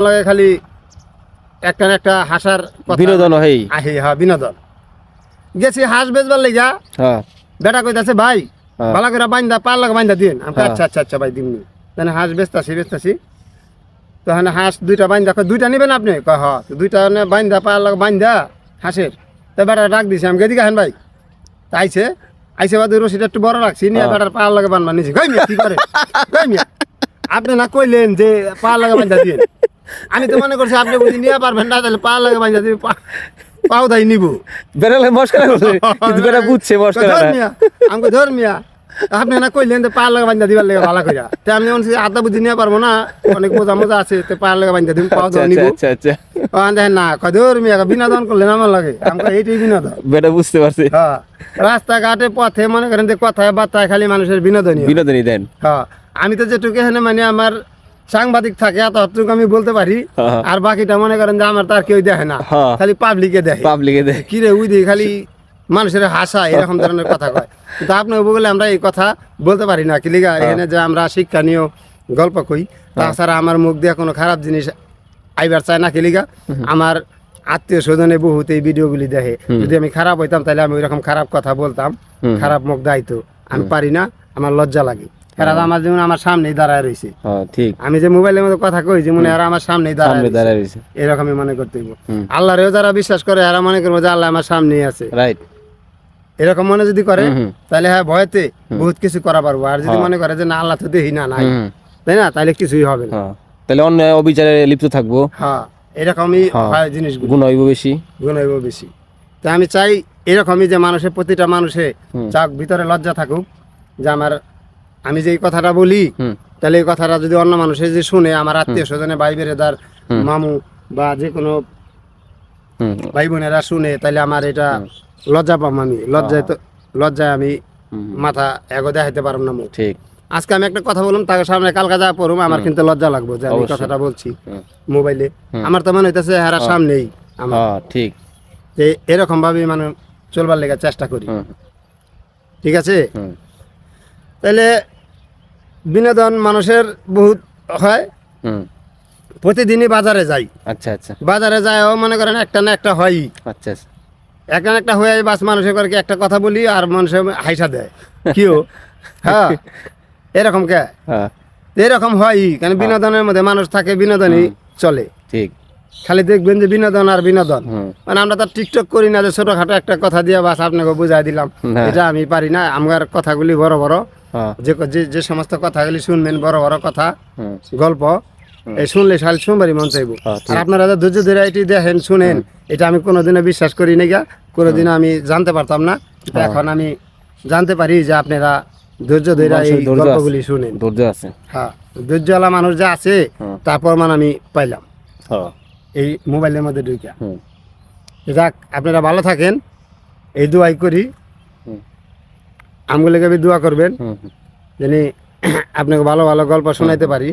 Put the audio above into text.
লাগে খালি একটা না একটা হাসার কথা বিনোদন হই আহে। হ্যাঁ, বিনোদন। গেছি হাঁস বেচবার লেগা, হ্যাঁ বেটা কইতাছে ভাই হ্যাঁ। ভালো করে বাইন্দা পার লাগা বাইন্দা দিন। আমি কই, হ্যাঁ। আচ্ছা আচ্ছা আচ্ছা ভাই দিমনি। তাহলে হাঁস বেচতাছি তখন হাঁস দুইটা বাইন্দা, কয় দুইটা নিবেন আপনি? কয় হ্যাঁ। তো দুইটা বাইন্দা পার লাগা বাইন্দা হাঁসের, তো বেটা ডাক দিছে, আমি এদিকে আহেন ভাই। তা আইসে বাদে রশিটা একটু বড় রাখছি, নিয়ে হ্যাঁ। বেটার পার লাগা বানবা নিছি। কই মিয়া কি করে? কই মিয়া আপনি না কইলেন যে পার লাগা বাইন্দা দিন। আমি তো মনে করছি আপনি বুঝি নিয়ে পারবেন না, তাহলে পার লাগা বাইন্দা দিবি, পাও দাই নিব। বেড়ালে মস্করা করছে কিন্তু বেটা বুঝছে মস্করা আমাকে ধর মিয়া, আপনি না কইলেন যে পার লাগা বাইন্দা দিবার লেগে ভালো কইরা। তো আমি মনে আধা বুঝি নিয়ে পারবো না, অনেক মজা আছে, তো পার লাগা বাইন্দা দিবি, পাও দাও নিব। আচ্ছা আচ্ছা দেখেন না, কয় ধর মিয়া বিনোদন করলেন আমার লাগে। আমি কই এইটাই বিনোদন। বেটা বুঝতে পারছে হ্যাঁ, রাস্তাঘাটে পথে মনে করেন যে কথায় বার্তায় খালি মানুষের বিনোদনই হয়। বিনোদনই দেন। হ্যাঁ, আমি তো যেটুকু এখানে মানে আমার সাংবাদিক থাকে এতটুকু আমি বলতে পারি, হ্যাঁ। আর বাকিটা মনে করেন যে আমার তার কেউ দেখে না, হ্যাঁ। খালি পাবলিকে দেখে। পাবলিকে দেয়। কি রে উই দিয়ে খালি মানুষের হাসা এরকম ধরনের কথা কয়। কিন্তু আপনার বলে আমরা এই কথা বলতে পারি না, কি লিগা এখানে যে আমরা শিক্ষণীয় গল্প কই, তাছাড়া আমার মুখ দিয়ে কোনো খারাপ জিনিস আইবার চায় না, কি লিগা আমার আত্মীয় স্বজনে বহুত এই ভিডিওগুলি দেখে। যদি আমি খারাপ হইতাম তাহলে আমি ওইরকম খারাপ কথা বলতাম, খারাপ মুখ দাইতো। আমি পারি না, আমার লজ্জা লাগে। এরা আমার যেমন আমার সামনেই দাঁড়ায় রয়েছে, ঠিক আমি যে মোবাইলের মধ্যে কথা কই যেমন এরা আমার সামনেই দাঁড়ায় রয়েছে এরকমই মনে করতে হইব। আল্লাহরেও যারা বিশ্বাস করে এরা মনে করবো যে আল্লাহ আমার সামনেই আছে, রাইট। এরকম মনে যদি করে তাহলে হ্যাঁ ভয়তে বহুত কিছু করা পারবো। আর যদি মনে করে যে না আল্লাহ তো দেখি না নাই, তাই না, তাহলে কিছুই হবে না। তাহলে অন্য অবিচারে লিপ্ত থাকবো। হ্যাঁ, এরকমই হয় জিনিসগুলো, গুণ হইব বেশি, গুণ হইব বেশি। তো আমি চাই এরকমই যে মানুষের, প্রতিটা মানুষে চাক ভিতরে লজ্জা থাকুক যে আমি যে এই কথাটা বলি, তাহলে এই কথাটা যদি অন্য মানুষে যে শুনে, আমার আত্মীয় স্বজনে ভাই বেরেদার মামু বা যে কোনো ভাই বোনেরা শুনে, তাহলে আমার এটা লজ্জা পাম। আমি লজ্জায় আমি মাথা এগো দেখাইতে পারব না মুখ। ঠিক। আজকে আমি একটা কথা বললাম তাকে সামনে, কালকা যা পড়ুম আমার কিন্তু লজ্জা লাগবে যে আমি কথাটা বলছি মোবাইলে। আমার তো মনে হইতেছে হারা সামনেই আমার। ঠিক। এরকম ভাবে মানে চলবার লেগে চেষ্টা করি, ঠিক আছে? তাহলে বিনোদন মানুষের বহুত হয়। প্রতিদিনই বাজারে যাই। আচ্ছা আচ্ছা। বাজারে যায় মনে করেন একটা না একটা হয়, আচ্ছা একটা না একটা হয়ে বাস মানুষের করে একটা কথা বলি আর মানুষের হাইসা দেয় কিও। হ্যাঁ, এরকম কে এরকম হয়, কারণ বিনোদনের মধ্যে মানুষ থাকে, বিনোদনই চলে। ঠিক। খালি দেখবেন যে বিনোদন আর বিনোদন, মানে আমরা তো টিকটক করি না যে ছোটখাটো একটা কথা দিয়ে বাস আপনাকে বুঝাই দিলাম, এটা আমি পারি না। আমার কথাগুলি বড় বড়, যে সমস্ত কথাগুলি শুনবেন বড় বড় কথা গল্প, এই শুনলে শালি শুনবারই মন চাইব। আর আপনারা ধৈর্য ধরে এটি দেখেন শুনেন, এটা আমি কোনোদিনও বিশ্বাস করি না, কোনোদিন আমি জানতে পারতাম না। এখন আমি জানতে পারি যে আপনারা ধৈর্য ধরে এই গল্পগুলি শুনেন। ধৈর্য আছে। হ্যাঁ, ধৈর্যওয়ালা মানুষ যা আছে তার প্রমাণ আমি পাইলাম এই মোবাইলের মধ্যে ঢুকিয়া। যাক, আপনারা ভালো থাকেন, এই দোয়াই করি। আমগুলোকে দোয়া করবেন, যিনি আপনাকে ভালো ভালো গল্প শোনাইতে পারি।